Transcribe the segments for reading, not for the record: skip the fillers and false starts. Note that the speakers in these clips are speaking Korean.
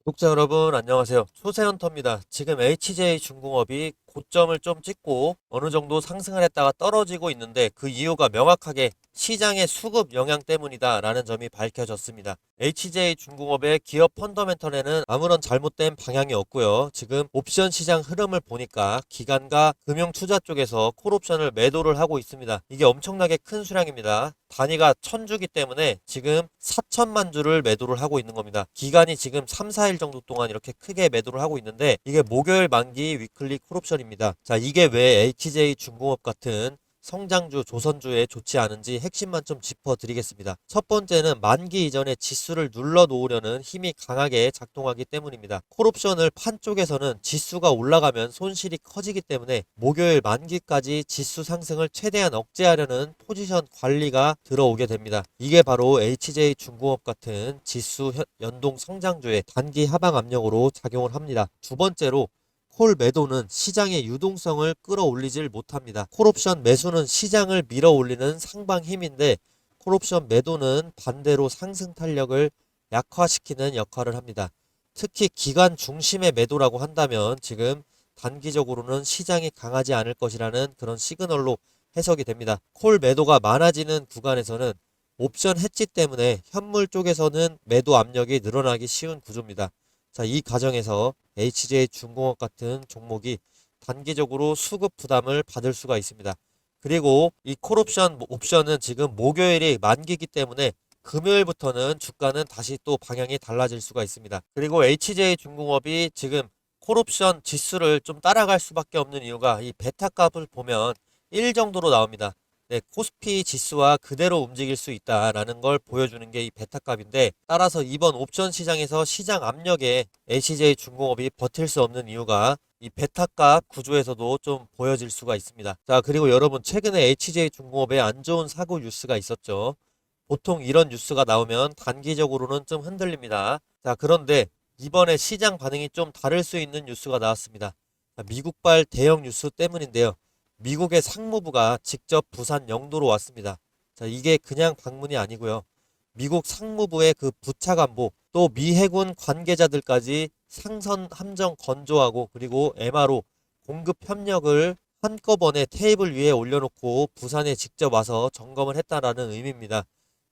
구독자 여러분 안녕하세요. 초세헌터입니다. 지금 HJ중공업이 고점을 좀 찍고 어느 정도 상승을 했다가 떨어지고 있는데 그 이유가 명확하게 시장의 수급 영향 때문이다라는 점이 밝혀졌습니다. HJ중공업의 기업 펀더멘털에는 아무런 잘못된 방향이 없고요. 지금 옵션 시장 흐름을 보니까 기관과 금융투자 쪽에서 콜옵션을 매도를 하고 있습니다. 이게 엄청나게 큰 수량입니다. 단위가 1000주기 때문에 지금 4천만 주를 매도를 하고 있는 겁니다. 기간이 지금 3, 4일 정도 동안 이렇게 크게 매도를 하고 있는데 이게 목요일 만기 위클리 콜옵션입니다. 자, 이게 왜 HJ중공업 같은 성장주, 조선주에 좋지 않은지 핵심만 좀 짚어드리겠습니다. 첫 번째는 만기 이전에 지수를 눌러 놓으려는 힘이 강하게 작동하기 때문입니다. 콜옵션을 판 쪽에서는 지수가 올라가면 손실이 커지기 때문에 목요일 만기까지 지수 상승을 최대한 억제하려는 포지션 관리가 들어오게 됩니다. 이게 바로 HJ중공업 같은 지수 연동 성장주의 단기 하방 압력으로 작용을 합니다. 두 번째로 콜 매도는 시장의 유동성을 끌어올리질 못합니다. 콜옵션 매수는 시장을 밀어올리는 상방 힘인데 콜옵션 매도는 반대로 상승 탄력을 약화시키는 역할을 합니다. 특히 기간 중심의 매도라고 한다면 지금 단기적으로는 시장이 강하지 않을 것이라는 그런 시그널로 해석이 됩니다. 콜 매도가 많아지는 구간에서는 옵션 해지 때문에 현물 쪽에서는 매도 압력이 늘어나기 쉬운 구조입니다. 자, 이 과정에서 HJ중공업 같은 종목이 단기적으로 수급 부담을 받을 수가 있습니다. 그리고 이 콜옵션 옵션은 지금 목요일이 만기이기 때문에 금요일부터는 주가는 다시 또 방향이 달라질 수가 있습니다. 그리고 HJ중공업이 지금 콜옵션 지수를 좀 따라갈 수밖에 없는 이유가 이 베타 값을 보면 1 정도로 나옵니다. 네, 코스피 지수와 그대로 움직일 수 있다라는 걸 보여주는 게 이 베타 값인데 따라서 이번 옵션 시장에서 시장 압력에 HJ중공업이 버틸 수 없는 이유가 이 베타 값 구조에서도 좀 보여질 수가 있습니다. 자, 그리고 여러분 최근에 HJ중공업에 안 좋은 사고 뉴스가 있었죠. 보통 이런 뉴스가 나오면 단기적으로는 좀 흔들립니다. 자, 그런데 이번에 시장 반응이 좀 다를 수 있는 뉴스가 나왔습니다. 미국발 대형 뉴스 때문인데요. 미국의 상무부가 직접 부산 영도로 왔습니다. 자, 이게 그냥 방문이 아니고요. 미국 상무부의 그 부차관보 또 미 해군 관계자들까지 상선 함정 건조하고 그리고 MRO 공급 협력을 한꺼번에 테이블 위에 올려놓고 부산에 직접 와서 점검을 했다라는 의미입니다.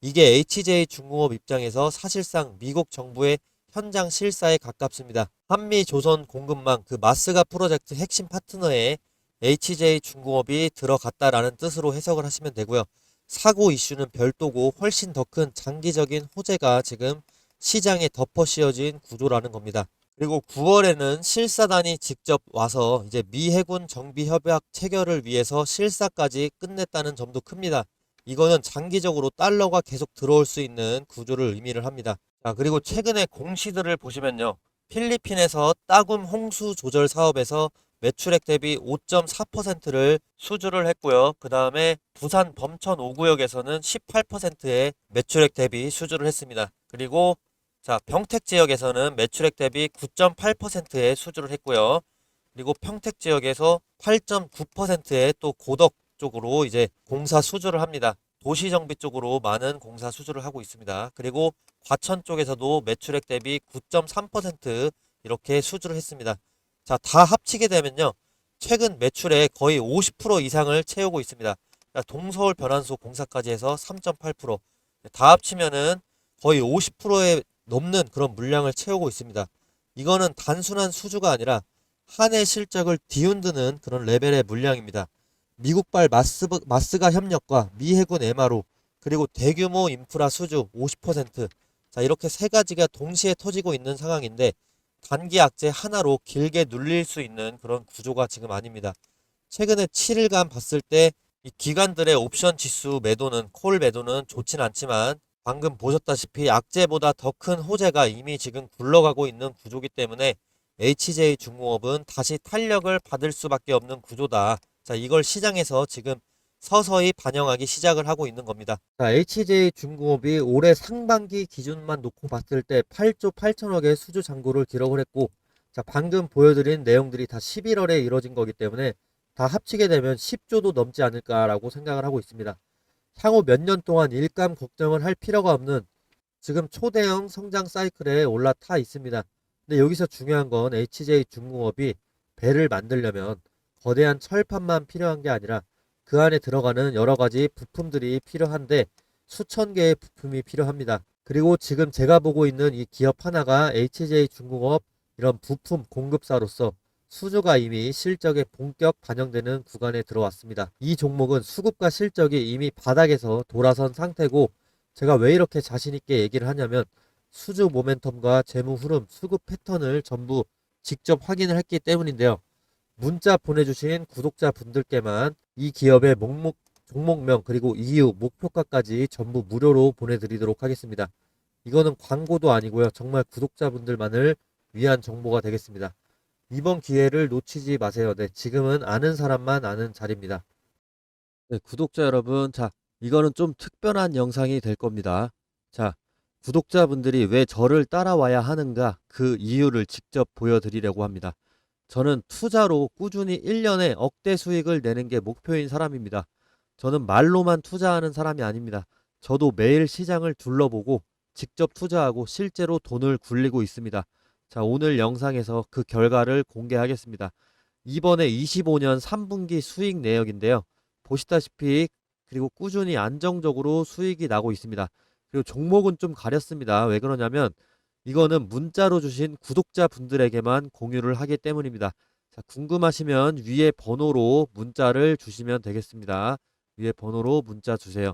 이게 HJ중공업 입장에서 사실상 미국 정부의 현장 실사에 가깝습니다. 한미 조선 공급망 그 마스가 프로젝트 핵심 파트너에 HJ중공업이 들어갔다라는 뜻으로 해석을 하시면 되고요. 사고 이슈는 별도고 훨씬 더 큰 장기적인 호재가 지금 시장에 덮어 씌워진 구조라는 겁니다. 그리고 9월에는 실사단이 직접 와서 이제 미 해군 정비 협약 체결을 위해서 실사까지 끝냈다는 점도 큽니다. 이거는 장기적으로 달러가 계속 들어올 수 있는 구조를 의미를 합니다. 자, 그리고 최근에 공시들을 보시면요. 필리핀에서 따굼 홍수 조절 사업에서 매출액 대비 5.4%를 수주를 했고요. 그 다음에 부산 범천 5구역에서는 18%의 매출액 대비 수주를 했습니다. 그리고 자, 평택 지역에서는 매출액 대비 9.8%의 수주를 했고요. 그리고 평택 지역에서 8.9%의 또 고덕 쪽으로 이제 공사 수주를 합니다. 도시 정비 쪽으로 많은 공사 수주를 하고 있습니다. 그리고 과천 쪽에서도 매출액 대비 9.3% 이렇게 수주를 했습니다. 자, 다 합치게 되면요. 최근 매출의 거의 50% 이상을 채우고 있습니다. 동서울 변환소 공사까지 해서 3.8%다 합치면은 거의 50%에 넘는 그런 물량을 채우고 있습니다. 이거는 단순한 수주가 아니라 한 해 실적을 뒤흔드는 그런 레벨의 물량입니다. 미국발 마스가 협력과 미 해군 MRO 그리고 대규모 인프라 수주 50%. 자, 이렇게 세 가지가 동시에 터지고 있는 상황인데 단기 악재 하나로 길게 눌릴 수 있는 그런 구조가 지금 아닙니다. 최근에 7일간 봤을 때 이 기관들의 옵션 지수 매도는 콜 매도는 좋진 않지만 방금 보셨다시피 악재보다 더 큰 호재가 이미 지금 굴러가고 있는 구조기 때문에 HJ중공업은 다시 탄력을 받을 수밖에 없는 구조다. 자, 이걸 시장에서 지금 서서히 반영하기 시작을 하고 있는 겁니다. 자, HJ중공업이 올해 상반기 기준만 놓고 봤을 때 8조 8천억의 수주 잔고를 기록을 했고, 자, 방금 보여드린 내용들이 다 11월에 이뤄진 거기 때문에 다 합치게 되면 10조도 넘지 않을까라고 생각을 하고 있습니다. 향후 몇 년 동안 일감 걱정을 할 필요가 없는 지금 초대형 성장 사이클에 올라타 있습니다. 근데 여기서 중요한 건 HJ중공업이 배를 만들려면 거대한 철판만 필요한 게 아니라 그 안에 들어가는 여러 가지 부품들이 필요한데 수천 개의 부품이 필요합니다. 그리고 지금 제가 보고 있는 이 기업 하나가 HJ중공업 이런 부품 공급사로서 수주가 이미 실적에 본격 반영되는 구간에 들어왔습니다. 이 종목은 수급과 실적이 이미 바닥에서 돌아선 상태고 제가 왜 이렇게 자신있게 얘기를 하냐면 수주 모멘텀과 재무 흐름, 수급 패턴을 전부 직접 확인을 했기 때문인데요. 문자 보내주신 구독자분들께만 이 기업의 종목명 그리고 이유, 목표가까지 전부 무료로 보내드리도록 하겠습니다. 이거는 광고도 아니고요. 정말 구독자분들만을 위한 정보가 되겠습니다. 이번 기회를 놓치지 마세요. 네, 지금은 아는 사람만 아는 자리입니다. 네, 구독자 여러분, 자, 이거는 좀 특별한 영상이 될 겁니다. 자, 구독자분들이 왜 저를 따라와야 하는가 그 이유를 직접 보여드리려고 합니다. 저는 투자로 꾸준히 1년에 억대 수익을 내는 게 목표인 사람입니다. 저는 말로만 투자하는 사람이 아닙니다. 저도 매일 시장을 둘러보고 직접 투자하고 실제로 돈을 굴리고 있습니다. 자, 오늘 영상에서 그 결과를 공개하겠습니다. 이번에 25년 3분기 수익 내역인데요. 보시다시피 그리고 꾸준히 안정적으로 수익이 나고 있습니다. 그리고 종목은 좀 가렸습니다. 왜 그러냐면 이거는 문자로 주신 구독자분들에게만 공유를 하기 때문입니다. 자, 궁금하시면 위에 번호로 문자를 주시면 되겠습니다. 위에 번호로 문자 주세요.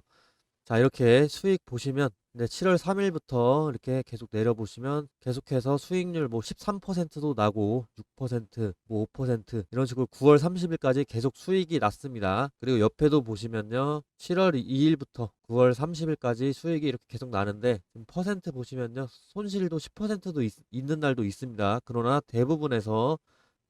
자, 이렇게 수익 보시면 7월 3일부터 이렇게 계속 내려보시면 계속해서 수익률 뭐 13%도 나고 6%, 뭐 5% 이런 식으로 9월 30일까지 계속 수익이 났습니다. 그리고 옆에도 보시면요. 7월 2일부터 9월 30일까지 수익이 이렇게 계속 나는데 퍼센트 보시면요. 손실도 10%도 있는 날도 있습니다. 그러나 대부분에서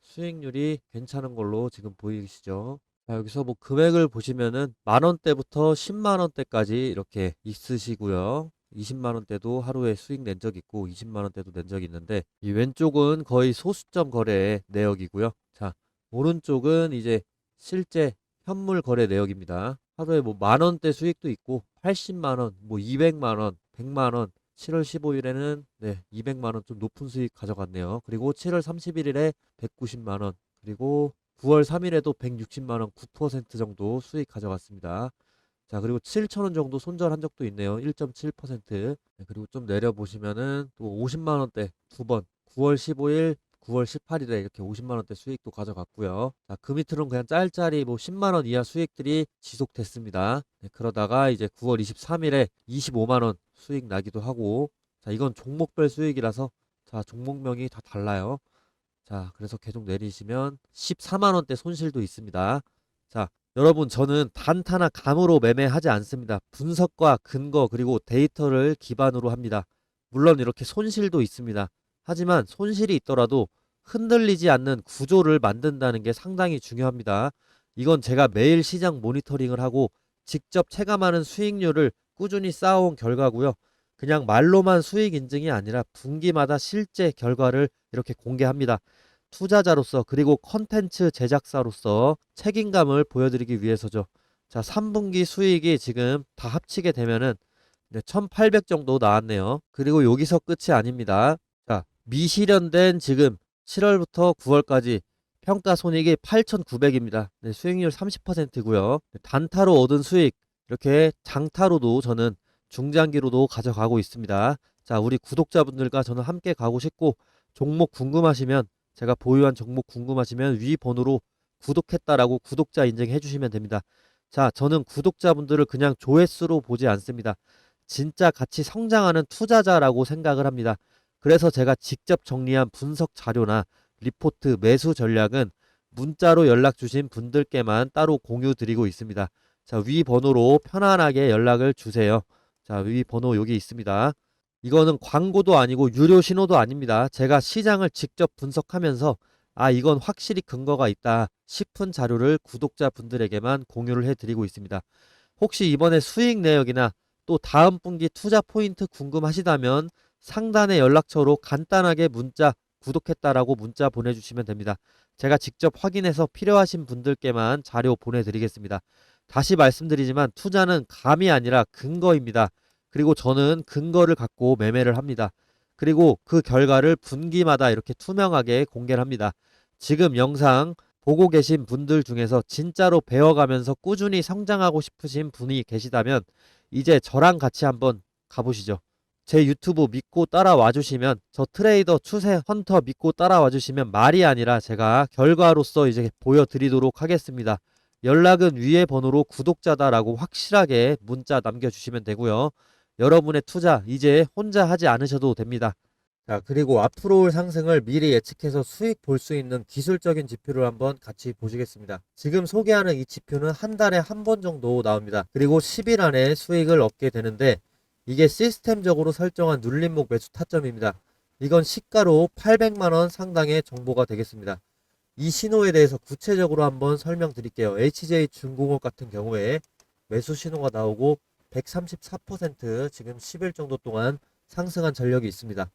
수익률이 괜찮은 걸로 지금 보이시죠? 자, 여기서 뭐 금액을 보시면은 만 원대부터 10만 원대까지 이렇게 있으시고요. 20만 원대도 하루에 수익 낸 적 있고 20만 원대도 낸 적이 있는데 이 왼쪽은 거의 소수점 거래 내역이고요. 자, 오른쪽은 이제 실제 현물 거래 내역입니다. 하루에 뭐 만 원대 수익도 있고 80만 원, 뭐 200만 원, 100만 원 7월 15일에는 200만 원 좀 높은 수익 가져갔네요. 그리고 7월 31일에 190만 원, 그리고 9월 3일에도 160만 원 9% 정도 수익 가져갔습니다. 자, 그리고 7,000원 정도 손절한 적도 있네요. 1.7%. 그리고 좀 내려보시면은 또 50만 원대 두 번, 9월 15일, 9월 18일에 이렇게 50만 원대 수익도 가져갔고요. 자, 그 밑으로는 그냥 짤짤이 뭐 10만 원 이하 수익들이 지속됐습니다. 그러다가 이제 9월 23일에 25만 원 수익 나기도 하고, 자, 이건 종목별 수익이라서 자, 종목명이 다 달라요. 자, 그래서 계속 내리시면 14만 원대 손실도 있습니다. 자, 여러분, 저는 단타나 감으로 매매하지 않습니다. 분석과 근거 그리고 데이터를 기반으로 합니다. 물론 이렇게 손실도 있습니다. 하지만 손실이 있더라도 흔들리지 않는 구조를 만든다는 게 상당히 중요합니다. 이건 제가 매일 시장 모니터링을 하고 직접 체감하는 수익률을 꾸준히 쌓아온 결과고요. 그냥 말로만 수익 인증이 아니라 분기마다 실제 결과를 이렇게 공개합니다. 투자자로서 그리고 컨텐츠 제작사로서 책임감을 보여드리기 위해서죠. 자, 3분기 수익이 지금 다 합치게 되면은 1,800 정도 나왔네요. 그리고 여기서 끝이 아닙니다. 자, 미실현된 지금 7월부터 9월까지 평가 손익이 8,900입니다. 수익률 30%고요. 단타로 얻은 수익 이렇게 장타로도 저는 중장기로도 가져가고 있습니다. 자, 우리 구독자분들과 저는 함께 가고 싶고 종목 궁금하시면 제가 보유한 종목 궁금하시면 위 번호로 구독했다라고 구독자 인증해 주시면 됩니다. 자, 저는 구독자분들을 그냥 조회수로 보지 않습니다. 진짜 같이 성장하는 투자자라고 생각을 합니다. 그래서 제가 직접 정리한 분석 자료나 리포트, 매수 전략은 문자로 연락 주신 분들께만 따로 공유 드리고 있습니다. 자, 위 번호로 편안하게 연락을 주세요. 자, 위 번호 여기 있습니다. 이거는 광고도 아니고 유료 신호도 아닙니다. 제가 시장을 직접 분석하면서 이건 확실히 근거가 있다 싶은 자료를 구독자분들에게만 공유를 해드리고 있습니다. 혹시 이번에 수익 내역이나 또 다음 분기 투자 포인트 궁금하시다면 상단의 연락처로 간단하게 문자 구독했다라고 문자 보내주시면 됩니다. 제가 직접 확인해서 필요하신 분들께만 자료 보내드리겠습니다. 다시 말씀드리지만 투자는 감이 아니라 근거입니다. 그리고 저는 근거를 갖고 매매를 합니다. 그리고 그 결과를 분기마다 이렇게 투명하게 공개를 합니다. 지금 영상 보고 계신 분들 중에서 진짜로 배워가면서 꾸준히 성장하고 싶으신 분이 계시다면 이제 저랑 같이 한번 가보시죠. 제 유튜브 믿고 따라와 주시면, 저 트레이더 추세 헌터 믿고 따라와 주시면 말이 아니라 제가 결과로서 이제 보여드리도록 하겠습니다. 연락은 위에 번호로 구독자다라고 확실하게 문자 남겨주시면 되고요. 여러분의 투자 이제 혼자 하지 않으셔도 됩니다. 자, 그리고 앞으로 올 상승을 미리 예측해서 수익 볼 수 있는 기술적인 지표를 한번 같이 보시겠습니다. 지금 소개하는 이 지표는 한 달에 한 번 정도 나옵니다. 그리고 10일 안에 수익을 얻게 되는데 이게 시스템적으로 설정한 눌림목 매수 타점입니다. 이건 시가로 800만원 상당의 정보가 되겠습니다. 이 신호에 대해서 구체적으로 한번 설명드릴게요. HJ 중공업 같은 경우에 매수 신호가 나오고 134% 지금 10일 정도 동안 상승한 전력이 있습니다.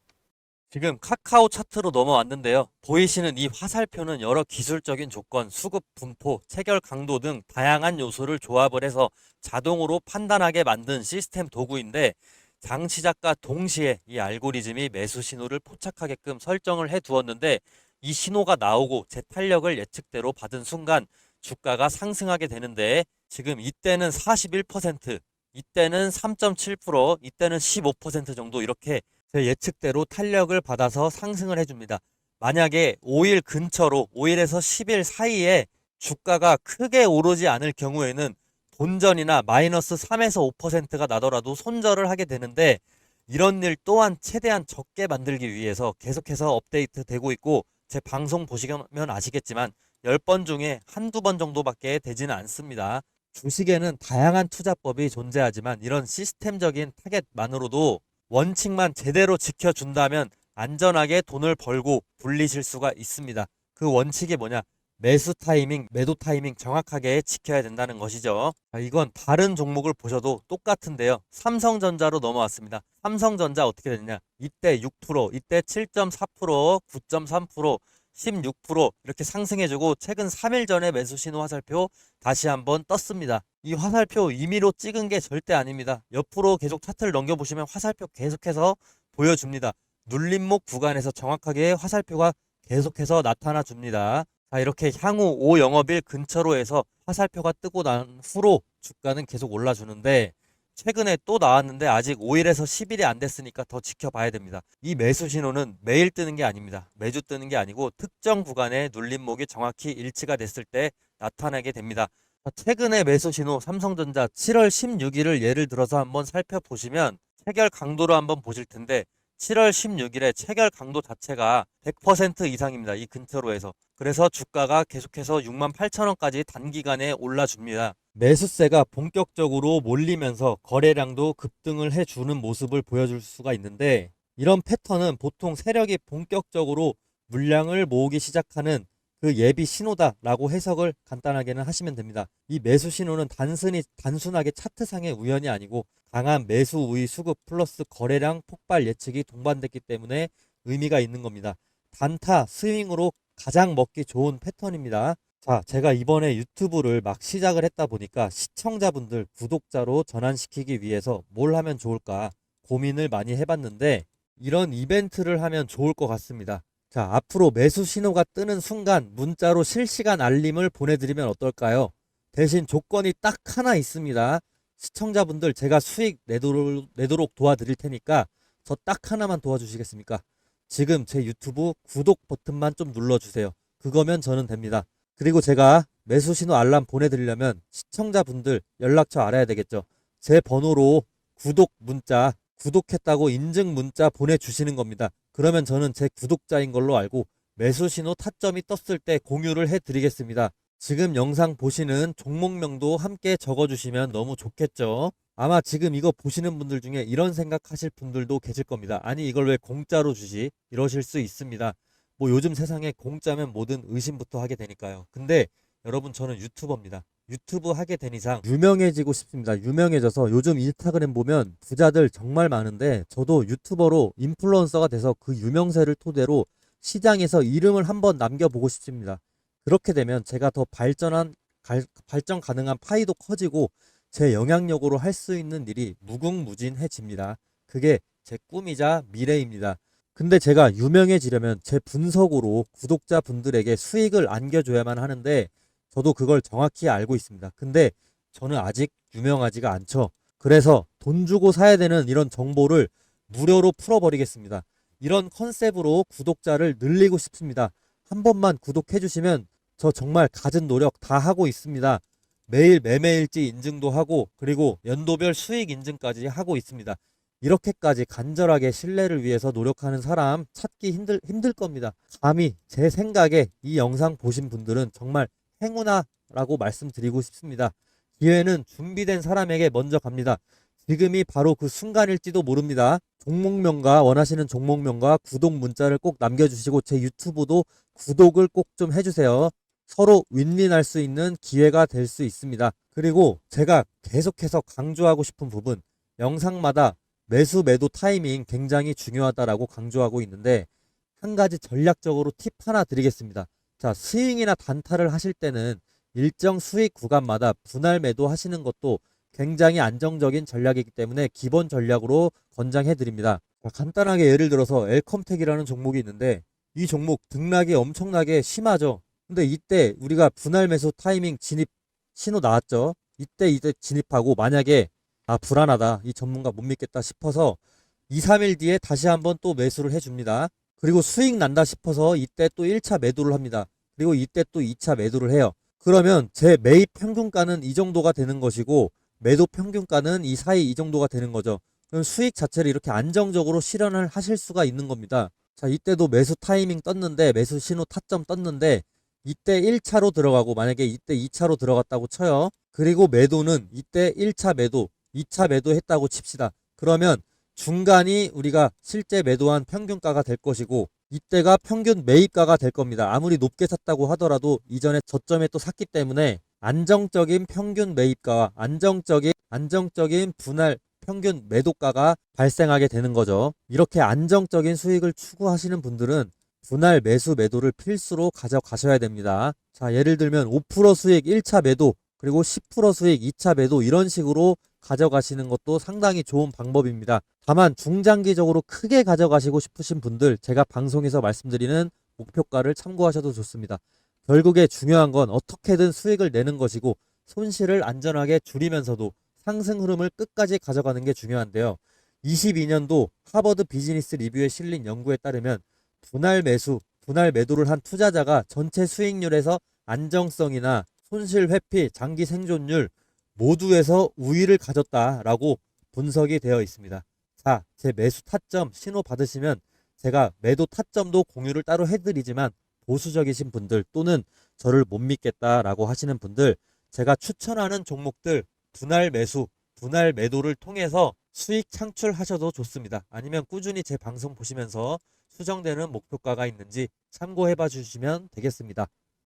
지금 카카오 차트로 넘어왔는데요. 보이시는 이 화살표는 여러 기술적인 조건, 수급 분포, 체결 강도 등 다양한 요소를 조합을 해서 자동으로 판단하게 만든 시스템 도구인데, 장시작과 동시에 이 알고리즘이 매수 신호를 포착하게끔 설정을 해 두었는데, 이 신호가 나오고 제 탄력을 예측대로 받은 순간 주가가 상승하게 되는데, 지금 이때는 41%, 이때는 3.7%, 이때는 15% 정도 이렇게 제 예측대로 탄력을 받아서 상승을 해줍니다. 만약에 5일 근처로 5일에서 10일 사이에 주가가 크게 오르지 않을 경우에는 본전이나 마이너스 3에서 5%가 나더라도 손절을 하게 되는데, 이런 일 또한 최대한 적게 만들기 위해서 계속해서 업데이트 되고 있고, 제 방송 보시면 아시겠지만 10번 중에 한두 번 정도밖에 되지는 않습니다. 주식에는 다양한 투자법이 존재하지만 이런 시스템적인 타겟만으로도 원칙만 제대로 지켜준다면 안전하게 돈을 벌고 불리실 수가 있습니다. 그 원칙이 뭐냐? 매수 타이밍, 매도 타이밍 정확하게 지켜야 된다는 것이죠. 이건 다른 종목을 보셔도 똑같은데요. 삼성전자로 넘어왔습니다. 삼성전자 어떻게 됐냐? 이때 6%, 이때 7.4%, 9.3%, 16% 이렇게 상승해주고 최근 3일 전에 매수 신호 화살표 다시 한번 떴습니다. 이 화살표 임의로 찍은 게 절대 아닙니다. 옆으로 계속 차트를 넘겨보시면 화살표 계속해서 보여줍니다. 눌림목 구간에서 정확하게 화살표가 계속해서 나타나 줍니다. 자, 이렇게 향후 5영업일 근처로 해서 화살표가 뜨고 난 후로 주가는 계속 올라주는데, 최근에 또 나왔는데 아직 5일에서 10일이 안 됐으니까 더 지켜봐야 됩니다. 이 매수 신호는 매일 뜨는 게 아닙니다. 매주 뜨는 게 아니고 특정 구간의 눌림목이 정확히 일치가 됐을 때 나타나게 됩니다. 최근에 매수 신호 삼성전자 7월 16일을 예를 들어서 한번 살펴보시면 체결 강도로 한번 보실 텐데, 7월 16일에 체결 강도 자체가 100% 이상입니다. 이 근처로 해서. 그래서 주가가 계속해서 68,000원까지 단기간에 올라줍니다. 매수세가 본격적으로 몰리면서 거래량도 급등을 해주는 모습을 보여줄 수가 있는데, 이런 패턴은 보통 세력이 본격적으로 물량을 모으기 시작하는 그 예비 신호다라고 해석을 간단하게는 하시면 됩니다. 이 매수 신호는 단순하게 차트상의 우연이 아니고 강한 매수 우위 수급 플러스 거래량 폭발 예측이 동반됐기 때문에 의미가 있는 겁니다. 단타 스윙으로 가장 먹기 좋은 패턴입니다. 자, 제가 이번에 유튜브를 막 시작을 했다 보니까 시청자분들 구독자로 전환시키기 위해서 뭘 하면 좋을까 고민을 많이 해봤는데, 이런 이벤트를 하면 좋을 것 같습니다. 자, 앞으로 매수 신호가 뜨는 순간 문자로 실시간 알림을 보내드리면 어떨까요? 대신 조건이 딱 하나 있습니다. 시청자분들 제가 수익 내도록 도와드릴 테니까 저 딱 하나만 도와주시겠습니까? 지금 제 유튜브 구독 버튼만 좀 눌러주세요. 그거면 저는 됩니다. 그리고 제가 매수 신호 알람 보내드리려면 시청자분들 연락처 알아야 되겠죠. 제 번호로 구독 문자, 구독했다고 인증 문자 보내주시는 겁니다. 그러면 저는 제 구독자인 걸로 알고 매수 신호 타점이 떴을 때 공유를 해드리겠습니다. 지금 영상 보시는 종목명도 함께 적어주시면 너무 좋겠죠. 아마 지금 이거 보시는 분들 중에 이런 생각하실 분들도 계실 겁니다. 아니 이걸 왜 공짜로 주지? 이러실 수 있습니다. 뭐 요즘 세상에 공짜면 뭐든 의심부터 하게 되니까요. 근데 여러분, 저는 유튜버입니다. 유튜브 하게 된 이상 유명해지고 싶습니다. 유명해져서 요즘 인스타그램 보면 부자들 정말 많은데 저도 유튜버로 인플루언서가 돼서 그 유명세를 토대로 시장에서 이름을 한번 남겨보고 싶습니다. 그렇게 되면 제가 더 발전 가능한 파이도 커지고 제 영향력으로 할 수 있는 일이 무궁무진해집니다. 그게 제 꿈이자 미래입니다. 근데 제가 유명해지려면 제 분석으로 구독자분들에게 수익을 안겨줘야만 하는데 저도 그걸 정확히 알고 있습니다. 근데 저는 아직 유명하지가 않죠. 그래서 돈 주고 사야 되는 이런 정보를 무료로 풀어버리겠습니다. 이런 컨셉으로 구독자를 늘리고 싶습니다. 한 번만 구독해 주시면 저 정말 갖은 노력 다 하고 있습니다. 매일 매매일지 인증도 하고 그리고 연도별 수익 인증까지 하고 있습니다. 이렇게까지 간절하게 신뢰를 위해서 노력하는 사람 찾기 힘들 겁니다. 감히 제 생각에 이 영상 보신 분들은 정말 행운아라고 말씀드리고 싶습니다. 기회는 준비된 사람에게 먼저 갑니다. 지금이 바로 그 순간일지도 모릅니다. 종목명과 원하시는 종목명과 구독 문자를 꼭 남겨주시고 제 유튜브도 구독을 꼭 좀 해주세요. 서로 윈윈할 수 있는 기회가 될 수 있습니다. 그리고 제가 계속해서 강조하고 싶은 부분, 영상마다 매수 매도 타이밍 굉장히 중요하다라고 강조하고 있는데 한 가지 전략적으로 팁 하나 드리겠습니다. 자, 스윙이나 단타를 하실 때는 일정 수익 구간마다 분할 매도 하시는 것도 굉장히 안정적인 전략이기 때문에 기본 전략으로 권장해 드립니다. 간단하게 예를 들어서 엘컴텍이라는 종목이 있는데 이 종목 등락이 엄청나게 심하죠. 근데 이때 우리가 분할 매수 타이밍 진입 신호 나왔죠. 이때 진입하고 만약에 불안하다, 이 전문가 못 믿겠다 싶어서 2, 3일 뒤에 다시 한번 또 매수를 해줍니다. 그리고 수익 난다 싶어서 이때 또 1차 매도를 합니다. 그리고 이때 또 2차 매도를 해요. 그러면 제 매입 평균가는 이 정도가 되는 것이고 매도 평균가는 이 사이 이 정도가 되는 거죠. 그럼 수익 자체를 이렇게 안정적으로 실현을 하실 수가 있는 겁니다. 자, 이때도 매수 타이밍 떴는데 매수 신호 타점 떴는데 이때 1차로 들어가고 만약에 이때 2차로 들어갔다고 쳐요. 그리고 매도는 이때 1차 매도, 2차 매도 했다고 칩시다. 그러면 중간이 우리가 실제 매도한 평균가가 될 것이고 이때가 평균 매입가가 될 겁니다. 아무리 높게 샀다고 하더라도 이전에 저점에 또 샀기 때문에 안정적인 평균 매입가와 안정적인 분할 평균 매도가가 발생하게 되는 거죠. 이렇게 안정적인 수익을 추구하시는 분들은 분할 매수 매도를 필수로 가져가셔야 됩니다. 자, 예를 들면 5% 수익 1차 매도 그리고 10% 수익 2차 매도 이런 식으로 가져가시는 것도 상당히 좋은 방법입니다. 다만 중장기적으로 크게 가져가시고 싶으신 분들 제가 방송에서 말씀드리는 목표가를 참고하셔도 좋습니다. 결국에 중요한 건 어떻게든 수익을 내는 것이고 손실을 안전하게 줄이면서도 상승 흐름을 끝까지 가져가는 게 중요한데요. 22년도 하버드 비즈니스 리뷰에 실린 연구에 따르면 분할 매도를 한 투자자가 전체 수익률에서 안정성이나 손실 회피, 장기 생존율 모두에서 우위를 가졌다라고 분석이 되어 있습니다. 자, 제 매수 타점 신호 받으시면 제가 매도 타점도 공유를 따로 해드리지만 보수적이신 분들 또는 저를 못 믿겠다라고 하시는 분들 제가 추천하는 종목들 분할 매수, 분할 매도를 통해서 수익 창출하셔도 좋습니다. 아니면 꾸준히 제 방송 보시면서 수정되는 목표가가 있는지 참고해 봐 주시면 되겠습니다.